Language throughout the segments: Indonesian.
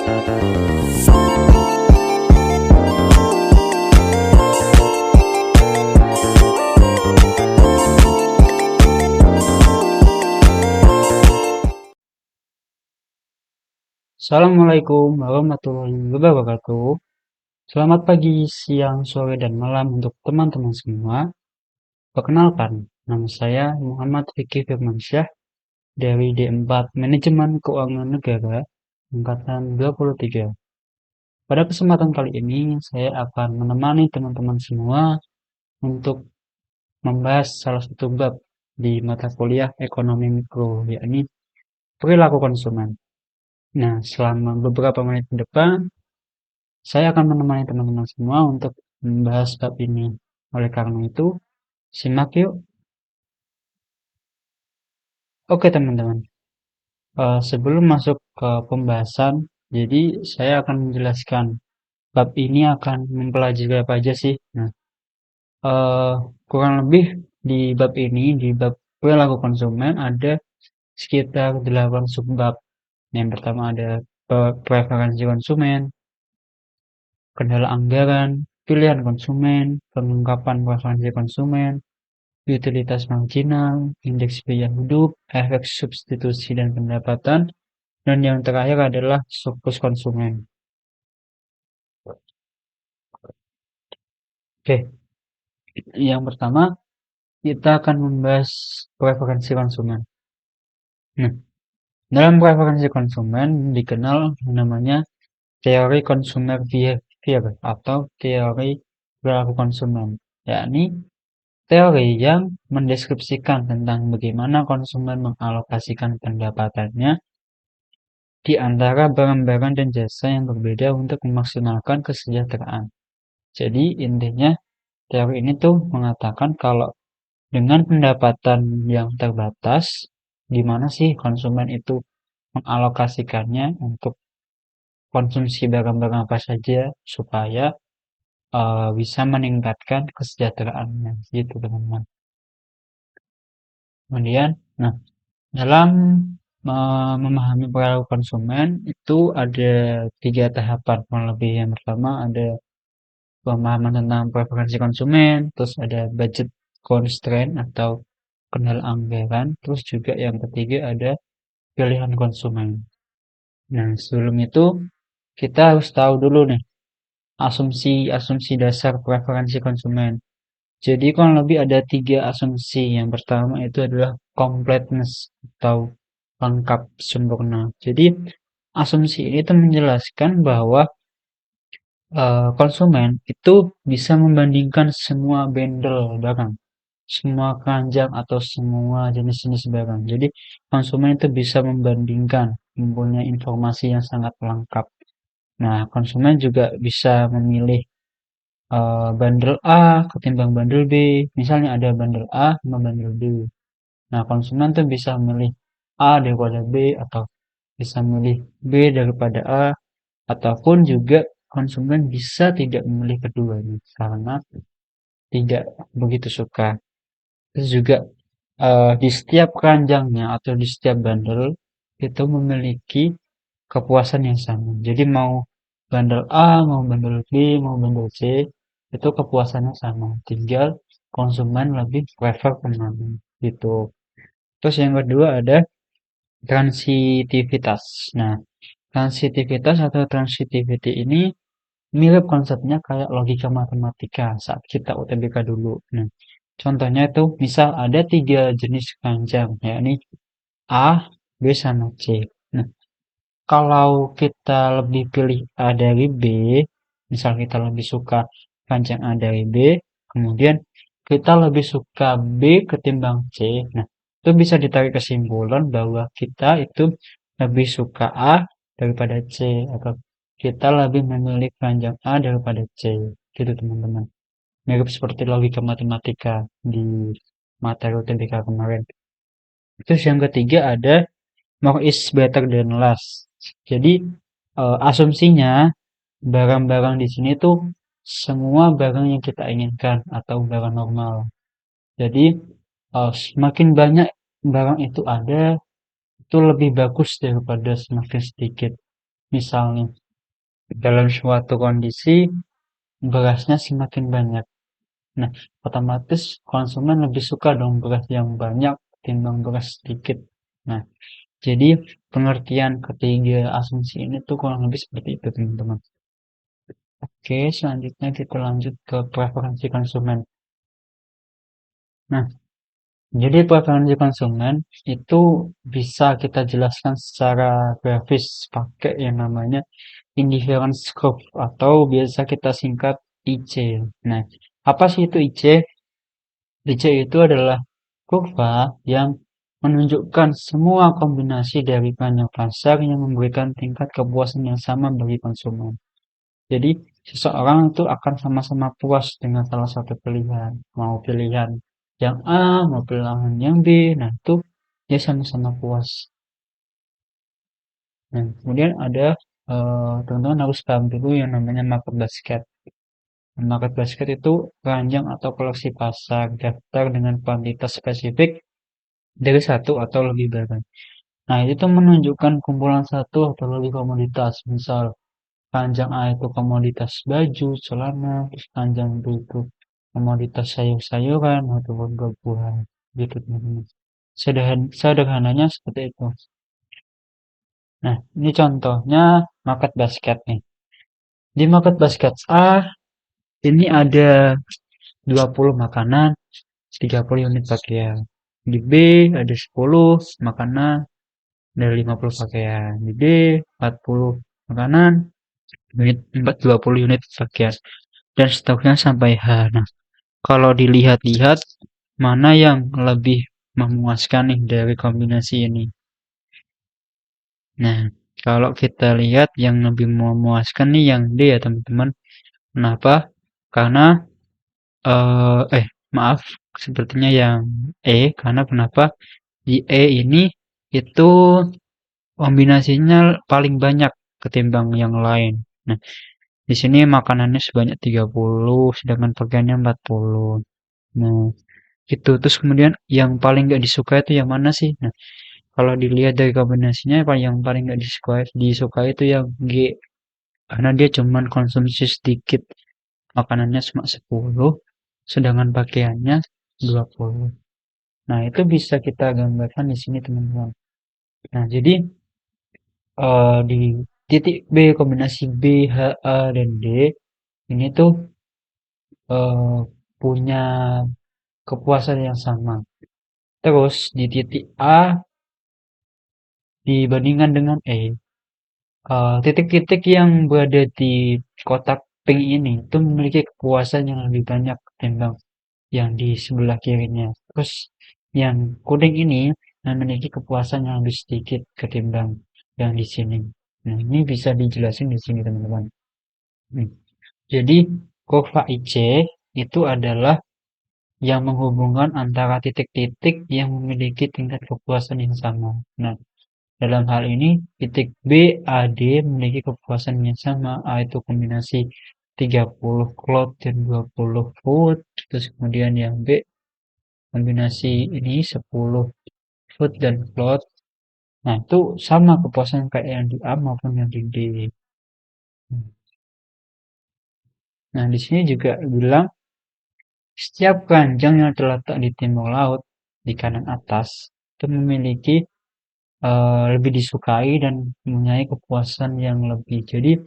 Assalamualaikum warahmatullahi wabarakatuh. Selamat pagi, siang, sore, dan malam untuk teman-teman semua. Perkenalkan, nama saya Muhammad Fikri Firmansyah dari D4 Manajemen Keuangan Negara, Angkatan 23. Pada kesempatan kali ini, saya akan menemani teman-teman semua untuk membahas salah satu bab di mata kuliah Ekonomi Mikro, yakni perilaku konsumen. Nah, selama beberapa menit ke depan, saya akan menemani teman-teman semua untuk membahas bab ini. Oleh karena itu, simak yuk. Oke teman-teman, sebelum masuk ke pembahasan, jadi saya akan menjelaskan bab ini akan mempelajari apa aja sih. Nah, eh, kurang lebih di bab ini, di bab perilaku konsumen ada sekitar 8 subbab. Yang pertama ada preferensi konsumen, kendala anggaran, pilihan konsumen, pengungkapan preferensi konsumen, utilitas marginal, indeks biaya hidup, efek substitusi dan pendapatan, dan yang terakhir adalah surplus konsumen. Oke, yang pertama kita akan membahas preferensi konsumen. Nah, dalam preferensi konsumen dikenal namanya teori consumer behavior atau teori perilaku konsumen, yakni teori yang mendeskripsikan tentang bagaimana konsumen mengalokasikan pendapatannya di antara barang-barang dan jasa yang berbeda untuk memaksimalkan kesejahteraan. Jadi intinya teori ini tuh mengatakan kalau dengan pendapatan yang terbatas, gimana sih konsumen itu mengalokasikannya untuk konsumsi barang-barang apa saja supaya bisa meningkatkan kesejahteraannya gitu teman-teman. Kemudian, nah dalam memahami perilaku konsumen itu ada 3 tahapan kurang lebih. Yang pertama ada pemahaman tentang preferensi konsumen, terus ada budget constraint atau kendala anggaran, terus juga yang ketiga ada pilihan konsumen. Nah, sebelum itu kita harus tahu dulu nih asumsi-asumsi dasar preferensi konsumen. Jadi kurang lebih ada 3 asumsi. Yang pertama itu adalah completeness atau lengkap sempurna. Jadi asumsi ini tuh menjelaskan bahwa konsumen itu bisa membandingkan semua bundle barang, semua keranjang atau semua jenis-jenis barang. Jadi konsumen itu bisa membandingkan, mempunyai informasi yang sangat lengkap. Nah, konsumen juga bisa memilih bundle A ketimbang bundle B. Misalnya ada bundle A sama bundle B. Nah, konsumen tuh bisa memilih A daripada B atau bisa memilih B daripada A ataupun juga konsumen bisa tidak memilih keduanya karena tidak begitu suka. Terus juga di setiap keranjangnya atau di setiap bundle itu memiliki kepuasan yang sama. Jadi mau bundle A, mau bundle B, mau bundle C itu kepuasannya sama. Tinggal konsumen lebih prefer kemana gitu. Terus yang kedua ada transitivitas. Nah, transitivitas atau transitivity ini mirip konsepnya kayak logika matematika saat kita UTBK dulu. Nah, contohnya itu misal ada 3 jenis keranjang, yakni A, B, sama C. Nah, kalau kita lebih pilih A dari B, misal kita lebih suka keranjang A dari B, kemudian kita lebih suka B ketimbang C. Nah, itu bisa ditarik kesimpulan bahwa kita itu lebih suka A daripada C atau kita lebih memilih keranjang A daripada C. Gitu teman-teman. Mirip seperti logika matematika di materi UTBK kemarin. Terus yang ketiga ada more is better than less. Jadi asumsinya barang-barang di sini tuh semua barang yang kita inginkan atau barang normal. Jadi semakin banyak barang itu ada, itu lebih bagus daripada semakin sedikit. Misalnya, dalam suatu kondisi berasnya semakin banyak. Nah, otomatis konsumen lebih suka dong beras yang banyak ketimbang beras sedikit. Nah, jadi pengertian ketiga asumsi ini tuh kurang lebih seperti itu, teman-teman. Oke, selanjutnya kita lanjut ke preferensi konsumen. Nah, jadi preferensi konsumen itu bisa kita jelaskan secara grafis pakai yang namanya indifference curve atau biasa kita singkat IC. Nah, apa sih itu IC? IC itu adalah kurva yang menunjukkan semua kombinasi dari banyak pasar yang memberikan tingkat kepuasan yang sama bagi konsumen. Jadi, seseorang itu akan sama-sama puas dengan salah satu pilihan. Mau pilihan yang A, mau pilihan yang B, nah itu dia sama-sama puas. Nah, kemudian ada teman-teman harus paham dulu yang namanya market basket. Market basket itu keranjang atau koleksi pasar daftar dengan kuantitas spesifik dari satu atau lebih barang. Nah, itu menunjukkan kumpulan satu atau lebih komoditas. Misal, keranjang A itu komoditas baju, celana, terus keranjang B itu komoditas sayur-sayuran ataupun buah-buahan. Gitu, teman-teman. Sederhananya seperti itu. Nah, ini contohnya market basket nih. Di market basket A, ini ada 20 makanan, 30 unit pakaian. Di B ada 10 makanan, ada 50 pakaian. Di D 40 makanan, 20 unit pakaian. Dan seterusnya sampai H. Nah, kalau dilihat-lihat, mana yang lebih memuaskan nih dari kombinasi ini? Nah, kalau kita lihat yang lebih memuaskan nih yang D ya teman-teman. Kenapa? Karena maaf, sepertinya yang E. Karena kenapa? Di E ini itu kombinasinya paling banyak ketimbang yang lain. Nah, di sini makanannya sebanyak 30, sedangkan pakaiannya 40. Nah, gitu. Terus kemudian yang paling nggak disukai itu yang mana sih? Nah, kalau dilihat dari kombinasinya, yang paling nggak disukai itu yang G. Karena dia cuman konsumsi sedikit. Makanannya cuma 10, sedangkan pakaiannya 20. Nah, itu bisa kita gambarkan di sini, teman-teman. Nah, jadi di titik B kombinasi B, H, A, dan D ini tuh eh, punya kepuasan yang sama. Terus di titik A dibandingkan dengan E, titik-titik yang berada di kotak pink ini itu memiliki kepuasan yang lebih banyak ketimbang yang di sebelah kirinya. Terus yang kuning ini memiliki kepuasan yang lebih sedikit ketimbang yang di sini. Nah, ini bisa dijelasin di sini, teman-teman. Hmm. Jadi, kurva IC itu adalah yang menghubungkan antara titik-titik yang memiliki tingkat kepuasan yang sama. Nah, dalam hal ini, titik B, A, D memiliki kepuasan yang sama. A itu kombinasi 30 cloud dan 20 food. Terus kemudian yang B, kombinasi ini 10 food dan cloud. Nah, itu sama kepuasan kayak yang di A maupun yang di D. Nah, di sini juga bilang setiap keranjang yang terletak di timur laut di kanan atas itu memiliki lebih disukai dan mempunyai kepuasan yang lebih. Jadi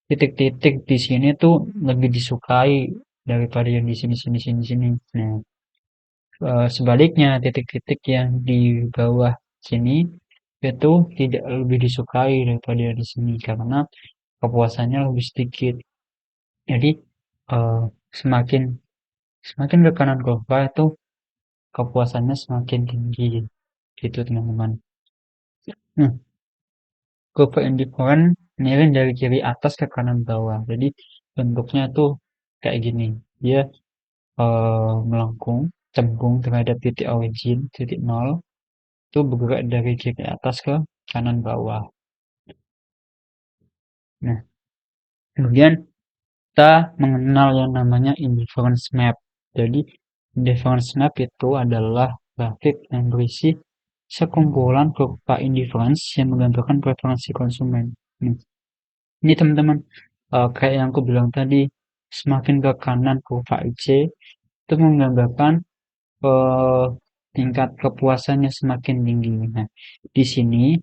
titik-titik di sini tuh lebih disukai daripada yang di sini sini sini sini. Nah, sebaliknya titik-titik yang di bawah sini itu tidak lebih disukai daripada yang di sini karena kepuasannya lebih sedikit. Jadi eh, semakin semakin ke kanan kurva itu kepuasannya semakin tinggi gitu, teman-teman. Nah, kurva indifferent miring dari kiri atas ke kanan bawah. Jadi bentuknya tuh kayak gini. Dia melengkung, cembung terhadap titik origin, titik nol, itu bergerak dari kiri atas ke kanan bawah. Nah, kemudian kita mengenal yang namanya indifference map. Jadi, indifference map itu adalah grafik yang berisi sekumpulan kurva indifference yang menggambarkan preferensi konsumen. Ini teman-teman, kayak yang aku bilang tadi, semakin ke kanan kurva IC itu menggambarkan eh, tingkat kepuasannya semakin tinggi. Nah, di sini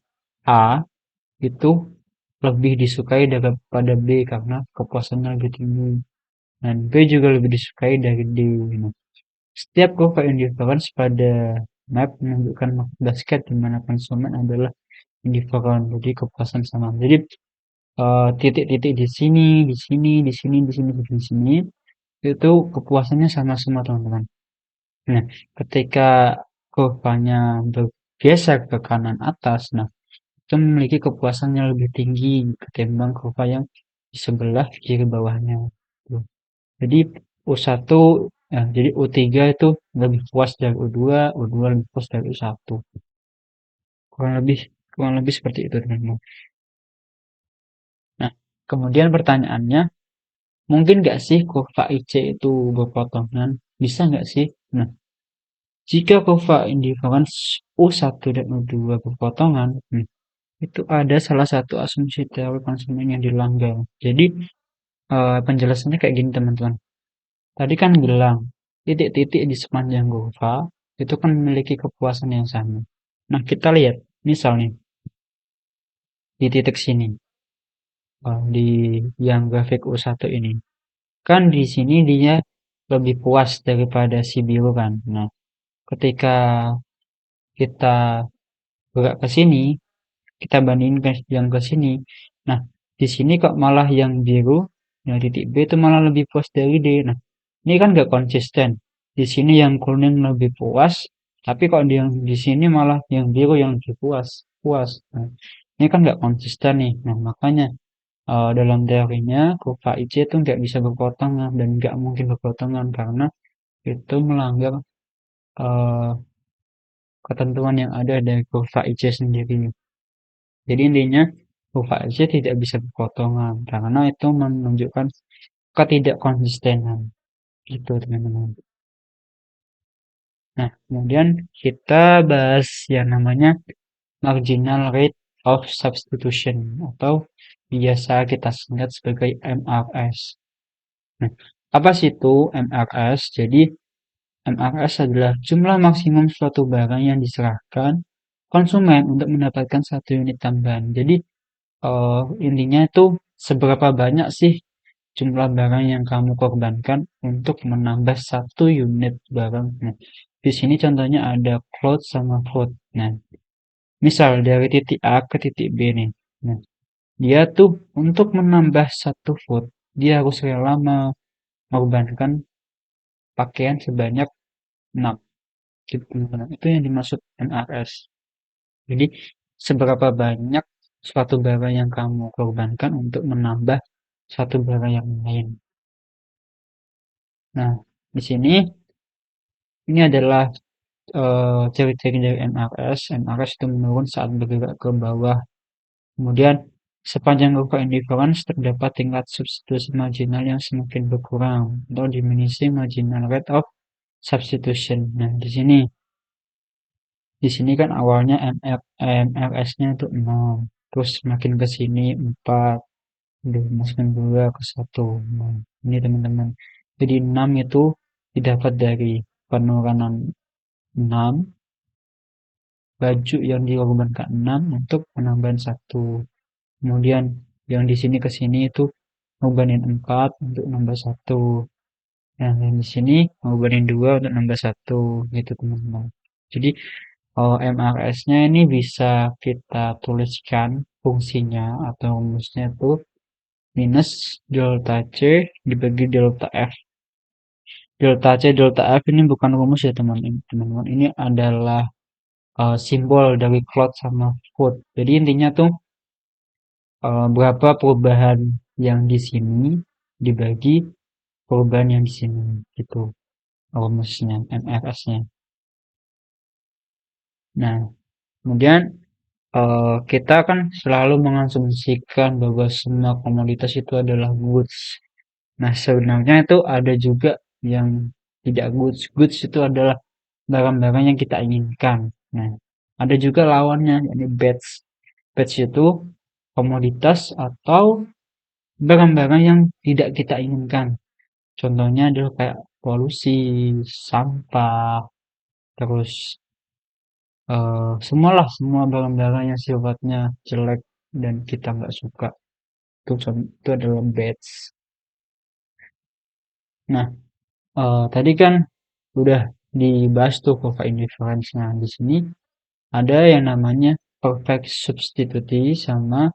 A itu lebih disukai daripada B karena kepuasannya lebih tinggi. Dan B juga lebih disukai dari D. Nah, setiap kurva indifference pada map menunjukkan market basket di mana konsumen adalah indifferent, jadi kepuasan sama. Jadi titik-titik di sini, di sini, di sini, di sini, di sini, itu kepuasannya sama semua teman-teman. Nah, ketika kurvanya bergeser ke kanan atas, nah itu memiliki kepuasan yang lebih tinggi ketimbang kurva yang di sebelah kiri bawahnya. Tuh. Jadi U1, jadi U3 itu lebih puas dari U2, U2 lebih puas dari U1. Kurang lebih kurang lebih seperti itu teman-teman. Nah, kemudian pertanyaannya, mungkin nggak sih kurva IC itu berpotongan? Bisa nggak sih? Nah, jika kurva indifference U1 dan U2 berpotongan, itu ada salah satu asumsi teori konsumen yang dilanggar. Jadi, penjelasannya kayak gini teman-teman. Tadi kan bilang, titik-titik di sepanjang kurva itu kan memiliki kepuasan yang sama. Nah, kita lihat, misalnya di titik sini, di yang grafik U1 ini. Kan di sini dia lebih puas daripada si biru kan. Nah, ketika kita gerak ke sini, kita bandingkan yang ke sini. Nah, di sini kok malah yang biru, yang titik B itu malah lebih puas dari D. Nah, ini kan nggak konsisten. Di sini yang kuning lebih puas, tapi kok di sini malah yang biru yang lebih puas. Puas. Nah, ini kan nggak konsisten nih. Nah, makanya dalam teorinya kurva IC itu nggak bisa berpotongan dan nggak mungkin berpotongan karena itu melanggar eh, ketentuan yang ada dari kurva IC sendiri. Jadi intinya kurva IC tidak bisa berpotongan karena itu menunjukkan ketidakkonsistenan gitu teman-teman. Nah, kemudian kita bahas yang namanya marginal rate of substitution atau biasa kita singkat sebagai MRS. Nah, apa sih itu MRS? Jadi MRS adalah jumlah maksimum suatu barang yang diserahkan konsumen untuk mendapatkan satu unit tambahan. Jadi intinya itu seberapa banyak sih jumlah barang yang kamu korbankan untuk menambah satu unit barang. Nah, di sini contohnya ada cloud sama food. Nah, misal dari titik A ke titik B nih. Nah, dia tuh untuk menambah satu food, dia harus rela mengorbankan pakaian sebanyak 6. Gitu, teman-teman. Itu yang dimaksud MRS. Jadi, seberapa banyak suatu barang yang kamu korbankan untuk menambah satu barang yang lain. Nah, di sini ini adalah ciri-ciri dari MRS. MRS itu menurun saat bergerak ke bawah. Kemudian, sepanjang kurva indifference terdapat tingkat substitusi marginal yang semakin berkurang atau diminishing marginal rate of substitution. Nah, di sini kan awalnya MRS-nya itu 0, terus makin ke sini 4, udah masukin 2 ke 1. Nah, ini teman-teman. Jadi 6 itu didapat dari penurunan 6, baju yang dikorbankan 6 untuk penambahan 1. Kemudian yang di sini ke sini itu ngorbanin 4 untuk nambah 1. Yang di sini ngorbanin 2 untuk nambah 1 gitu teman-teman. Jadi MRS-nya ini bisa kita tuliskan fungsinya atau rumusnya itu minus delta C dibagi delta F. Delta C, delta F ini bukan rumus ya teman-teman. Ini adalah simbol dari cloud sama food. Jadi intinya tuh berapa perubahan yang di sini dibagi perubahan yang di sini gitu rumusnya MRS-nya. Nah, kemudian kita kan selalu mengasumsikan bahwa semua komoditas itu adalah goods. Nah, sebenarnya itu ada juga yang tidak goods. Goods itu adalah barang-barang yang kita inginkan. Nah, ada juga lawannya, yakni bads. Bads itu komoditas atau barang-barang yang tidak kita inginkan. Contohnya adalah kayak polusi, sampah, terus semualah semua barang-barang yang sifatnya jelek dan kita nggak suka. Itu adalah bads. Nah, tadi kan udah dibahas tuh cova indifference. Nah, di sini ada yang namanya perfect substitute sama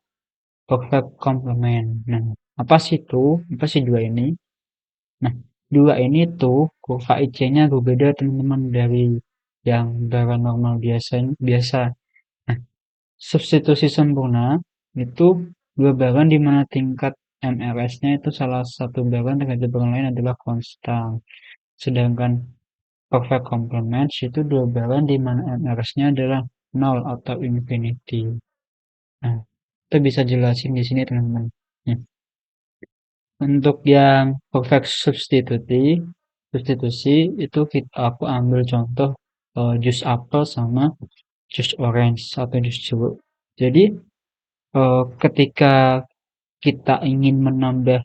perfect complement. Nah, apa sih itu? Apa sih dua ini? Nah, dua ini tuh kurva IC-nya berbeda teman-teman dari yang darah normal biasa. Nah, substitusi sempurna itu dua barang di mana tingkat MRS-nya itu salah satu barang terhadap barang lain adalah konstan. Sedangkan perfect complement itu dua barang di mana MRS-nya adalah nol atau infinity. Nah, kita bisa jelasin di sini teman-teman. Nah, untuk yang perfect substitusi itu aku ambil contoh jus apel sama jus orange atau jus jeruk. Jadi ketika kita ingin menambah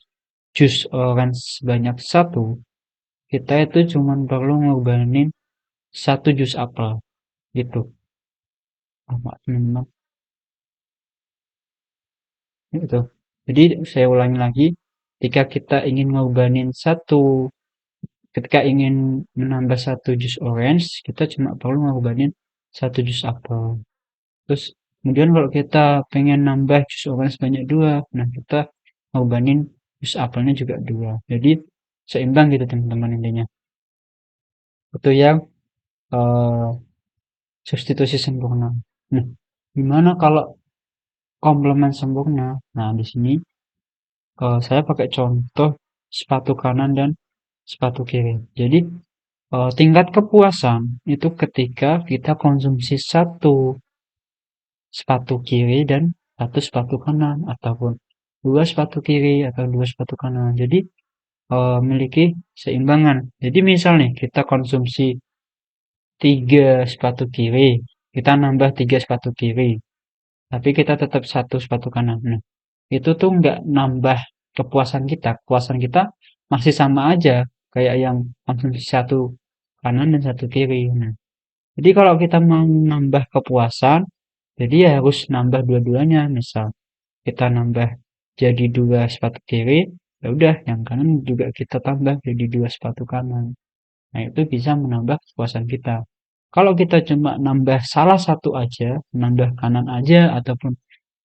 jus orange sebanyak satu, kita itu cuma perlu ngorbanin satu jus apel gitu. Teman-teman. Gitu. Jadi saya ulangi lagi, ketika kita ingin ngorbanin ketika ingin menambah satu jus orange, kita cuma perlu ngorbanin satu jus apel. Terus kemudian kalau kita pengen nambah jus orange banyak dua, nah kita ngorbanin jus apelnya juga dua. Jadi seimbang gitu teman-teman intinya. Itu yang eh, substitusi sempurna. Nah, gimana kalau komplement sempurna? Nah, di sini saya pakai contoh sepatu kanan dan sepatu kiri. Jadi tingkat kepuasan itu ketika kita konsumsi satu sepatu kiri dan satu sepatu kanan ataupun dua sepatu kiri atau dua sepatu kanan. Jadi memiliki seimbangan. Jadi misal nih kita konsumsi tiga sepatu kiri, kita nambah tiga sepatu kiri, tapi kita tetap satu sepatu kanan. Nah, itu tuh nggak nambah kepuasan kita. Kepuasan kita masih sama aja kayak yang konsumsi satu kanan dan satu kiri. Nah, jadi kalau kita mau nambah kepuasan, jadi ya harus nambah dua-duanya. Misal kita nambah jadi dua sepatu kiri, ya udah yang kanan juga kita tambah jadi dua sepatu kanan. Nah, itu bisa menambah kepuasan kita. Kalau kita cuma nambah salah satu aja, nambah kanan aja ataupun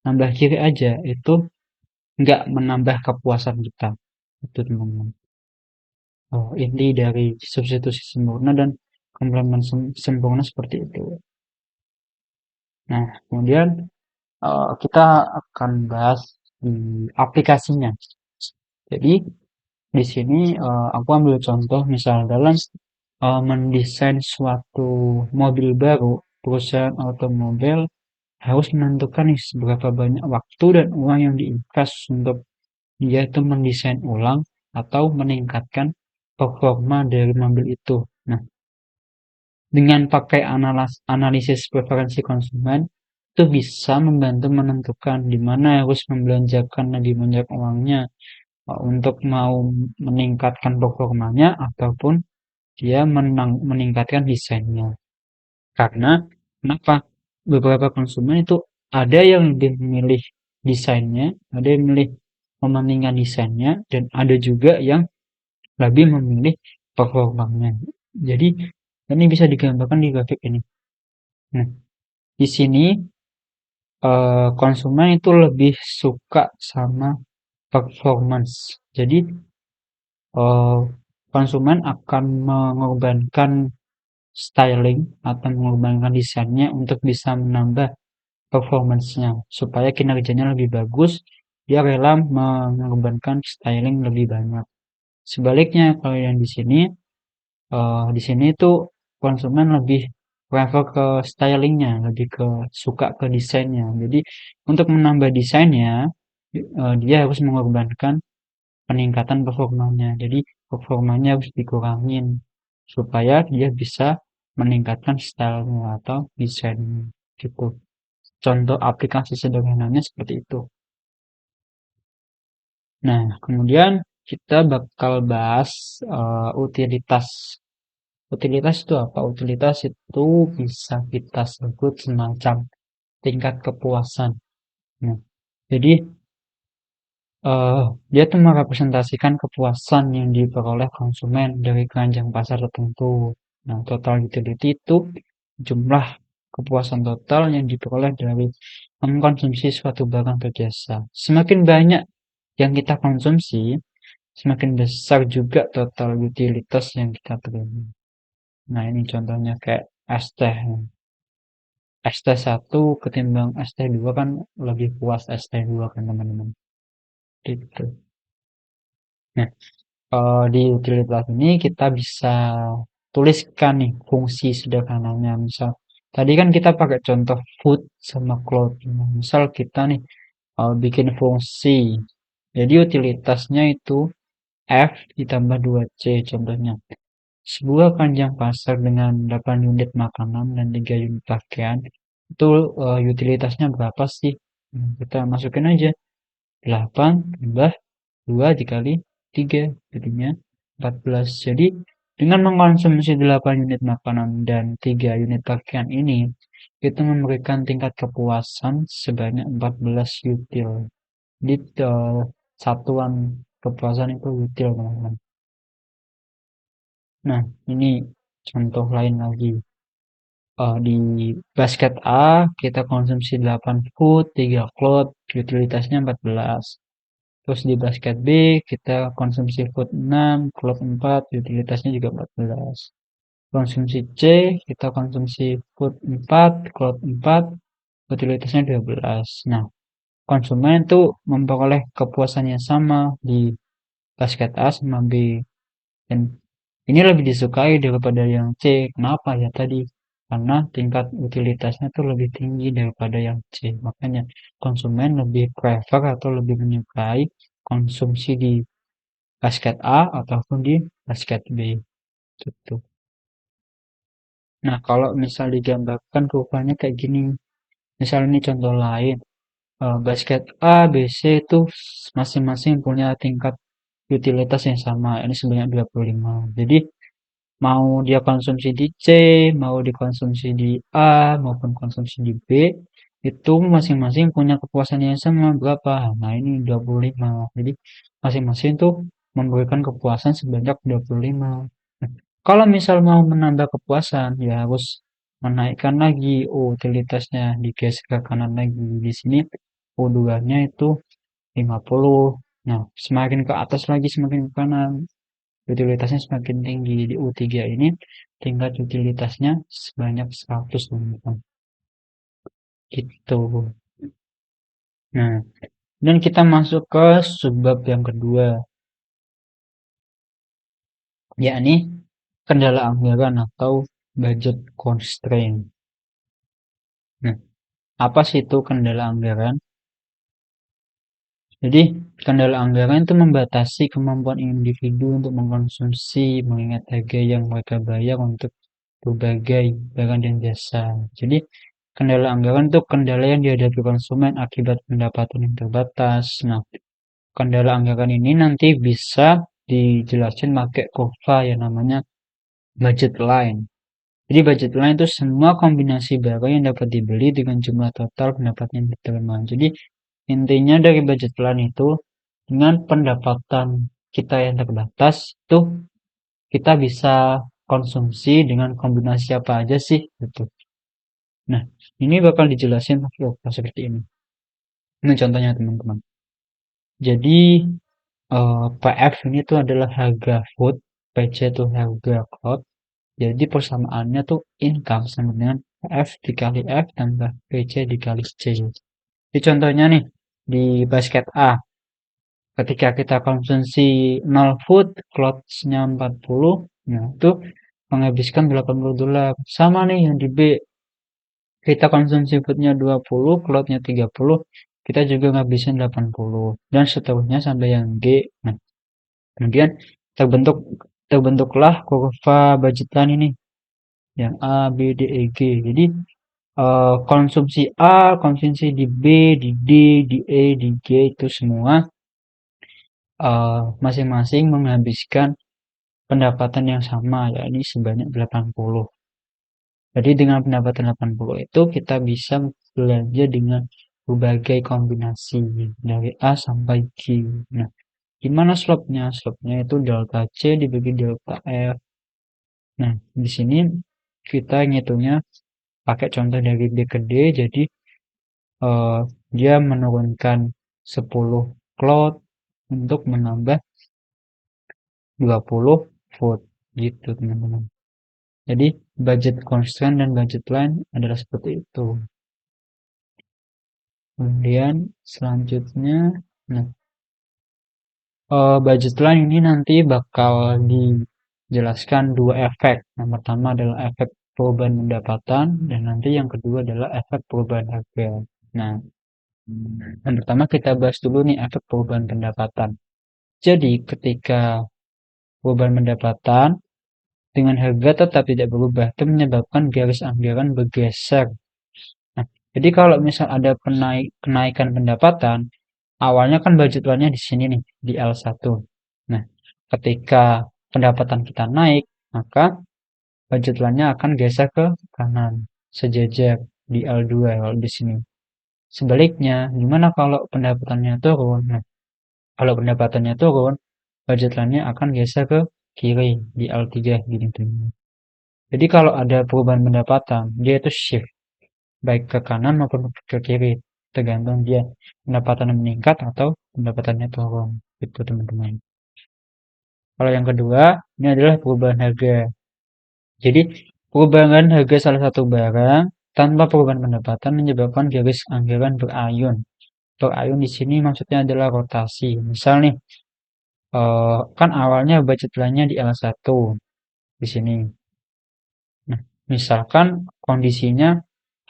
nambah kiri aja, itu nggak menambah kepuasan kita. Itu teman-teman. Inti dari substitusi sempurna dan komplement sempurna seperti itu. Nah, kemudian kita akan bahas di aplikasinya. Jadi di sini aku ambil contoh misal dalam mendesain suatu mobil baru, perusahaan otomobil harus menentukan nih seberapa banyak waktu dan uang yang diinvest untuk dia itu mendesain ulang atau meningkatkan performa dari mobil itu. Nah, dengan pakai analisis preferensi konsumen, itu bisa membantu menentukan di mana harus membelanjakan lebih banyak uangnya untuk mau meningkatkan performanya ataupun dia meningkatkan desainnya. Karena kenapa? Beberapa konsumen itu ada yang lebih memilih desainnya, ada yang memilih mementingkan desainnya, dan ada juga yang lebih memilih performanya. Jadi ini bisa digambarkan di grafik ini. Nah, di sini konsumen itu lebih suka sama performance. Jadi eh, konsumen akan mengorbankan styling atau mengorbankan desainnya untuk bisa menambah performance-nya supaya kinerjanya lebih bagus. Dia rela mengorbankan styling lebih banyak. Sebaliknya kalau yang di sini tuh konsumen lebih prefer ke stylingnya, lebih ke suka ke desainnya. Jadi untuk menambah desainnya, dia harus mengorbankan peningkatan performanya. Jadi performanya harus dikurangin supaya dia bisa meningkatkan stylenya atau desainnya gitu. Contoh aplikasi sederhananya seperti itu. Nah, kemudian kita bakal bahas utilitas. Utilitas itu apa? Utilitas itu bisa kita sebut semacam tingkat kepuasan. Nah, jadi dia tuh merepresentasikan kepuasan yang diperoleh konsumen dari keranjang pasar tertentu. Nah, total utility itu jumlah kepuasan total yang diperoleh dari mengkonsumsi suatu barang atau jasa. Semakin banyak yang kita konsumsi, semakin besar juga total utilitas yang kita terima. Nah, ini contohnya kayak es teh. Es teh 1 ketimbang es teh 2 kan lebih puas es teh 2 kan teman-teman. Gitu. Nah, di utilitas ini kita bisa tuliskan nih fungsi sederhananya. Misal, tadi kan kita pakai contoh food sama clothing. Nah, misal kita nih bikin fungsi. Jadi utilitasnya itu F ditambah 2C contohnya. Sebuah keranjang pasar dengan 8 unit makanan dan 3 unit pakaian, itu utilitasnya berapa sih? Kita masukin aja 8 tambah 2 dikali 3 jadinya 14. Jadi dengan mengkonsumsi 8 unit makanan dan 3 unit pakaian ini, itu memberikan tingkat kepuasan sebanyak 14 util. Jadi satuan kepuasan itu util teman-teman. Nah, ini contoh lain lagi. Di basket A kita konsumsi 8 food, 3 cloth, utilitasnya 14. Terus di basket B kita konsumsi food 6, cloth 4, utilitasnya juga 14. Konsumsi C kita konsumsi food 4, cloth 4, utilitasnya 12. Nah, konsumen itu memperoleh kepuasan yang sama di basket A sama B. Dan ini lebih disukai daripada yang C. Kenapa ya tadi? Karena tingkat utilitasnya tuh lebih tinggi daripada yang C. Makanya konsumen lebih prefer atau lebih menyukai konsumsi di basket A ataupun di basket B gitu. Nah, kalau misal digambarkan rupanya kayak gini. Misal ini contoh lain. Basket A, B, C itu masing-masing punya tingkat utilitas yang sama. Ini sebanyak 25. Jadi mau dia konsumsi di C, mau dikonsumsi di A, maupun konsumsi di B, itu masing-masing punya kepuasan yang sama berapa? Nah, ini 25. Jadi, masing-masing tuh memberikan kepuasan sebanyak 25. Nah, kalau misal mau menambah kepuasan, ya harus menaikkan lagi utilitasnya, digeser ke kanan lagi. Di sini U2-nya itu 50. Nah, semakin ke atas lagi, semakin ke kanan utilitasnya semakin tinggi. Di U3 ini tingkat utilitasnya sebanyak 100 teman-teman. Gitu. Nah, dan kita masuk ke subbab yang kedua, yakni kendala anggaran atau budget constraint. Nah, apa sih itu kendala anggaran? Jadi, kendala anggaran itu membatasi kemampuan individu untuk mengkonsumsi, mengingat harga yang mereka bayar untuk berbagai barang dan jasa. Jadi, kendala anggaran itu kendala yang dihadapi konsumen akibat pendapatan yang terbatas. Nah, kendala anggaran ini nanti bisa dijelasin pakai kurva yang namanya budget line. Jadi budget line itu semua kombinasi barang yang dapat dibeli dengan jumlah total pendapatan yang diterima. Jadi intinya dari budget line itu dengan pendapatan kita yang terbatas itu kita bisa konsumsi dengan kombinasi apa aja sih gitu. Nah, ini bakal dijelasin seperti ini. Ini contohnya teman-teman. Jadi PF ini tuh adalah harga food, PC itu harga cloud. Jadi persamaannya tuh income sama dengan PF dikali F tambah PC dikali C. Jadi contohnya nih di basket A, ketika kita konsumsi 0 food, clothes-nya 40, nah itu menghabiskan $80. Sama nih yang di B, kita konsumsi foodnya 20, cloud-nya 30, kita juga ngabisin 80. Dan seterusnya sampai yang G. Nah, kemudian terbentuk terbentuklah kurva budgetan ini yang A, B, D, E, G. Jadi konsumsi A, konsumsi di B, di D, di E, di G itu semua masing-masing menghabiskan pendapatan yang sama, yakni sebanyak 80. Jadi dengan pendapatan 80 itu kita bisa belanja dengan berbagai kombinasi dari A sampai G. Nah, gimana slopnya? Slopnya itu delta C dibagi delta F. Nah, di sini kita ngitungnya pakai contoh dari B ke D, jadi eh, dia menurunkan 10 cloud untuk menambah 20 vote gitu teman-teman. Jadi budget constraint dan budget line adalah seperti itu. Kemudian selanjutnya, nah budget line ini nanti bakal dijelaskan dua efek. Yang pertama adalah efek perubahan pendapatan dan nanti yang kedua adalah efek perubahan harga. Nah, yang pertama kita bahas dulu nih efek perubahan pendapatan. Jadi ketika perubahan pendapatan dengan harga tetap tidak berubah, itu menyebabkan garis anggaran bergeser. Nah, jadi kalau misal ada kenaikan pendapatan, awalnya kan budget line-nya di sini nih, di L1. Nah, ketika pendapatan kita naik, maka budget line-nya akan geser ke kanan, sejajar di L2 kalau di sini. Sebaliknya, gimana kalau pendapatannya turun? Nah, kalau pendapatannya turun, budget line-nya akan geser ke kiri di L3 gini teman. Jadi kalau ada perubahan pendapatan, dia itu shift baik ke kanan maupun ke kiri, tergantung dia pendapatannya meningkat atau pendapatannya turun. Itu teman-teman. Kalau yang kedua, ini adalah perubahan harga. Jadi, perubahan harga salah satu barang tanpa perubahan pendapatan menyebabkan garis anggaran berayun. Berayun di sini maksudnya adalah rotasi. Misal nih, kan awalnya budget line-nya di L1 di sini. Nah, misalkan kondisinya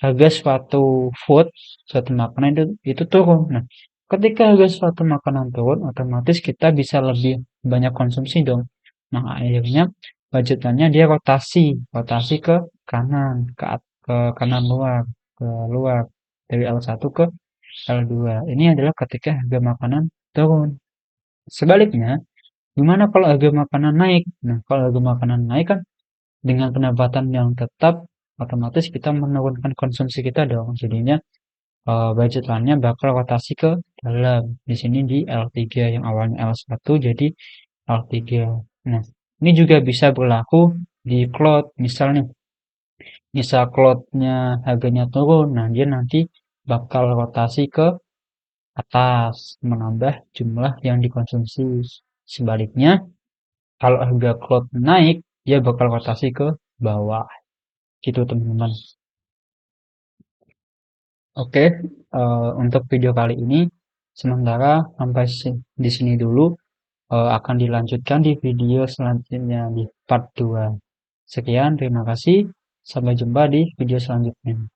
harga suatu food, suatu makanan itu turun. Nah, ketika harga suatu makanan turun, otomatis kita bisa lebih banyak konsumsi dong. Nah, akhirnya budgetannya dia rotasi ke kanan, ke kanan luar, ke luar dari L1 ke L2. Ini adalah ketika harga makanan turun. Sebaliknya, gimana kalau harga makanan naik? Nah, kalau harga makanan naik kan dengan pendapatan yang tetap, otomatis kita menurunkan konsumsi kita dong. Jadinya budget line-nya bakal rotasi ke dalam. Di sini di L3 yang awalnya L1 jadi L3. Nah, ini juga bisa berlaku di cloud. Misal cloud-nya harganya turun, nah dia nanti bakal rotasi ke atas, menambah jumlah yang dikonsumsi. Sebaliknya, kalau harga cloud naik, dia bakal rotasi ke bawah. Gitu teman-teman. Oke, untuk video kali ini sementara sampai di sini dulu, akan dilanjutkan di video selanjutnya di part 2. Sekian, terima kasih. Sampai jumpa di video selanjutnya.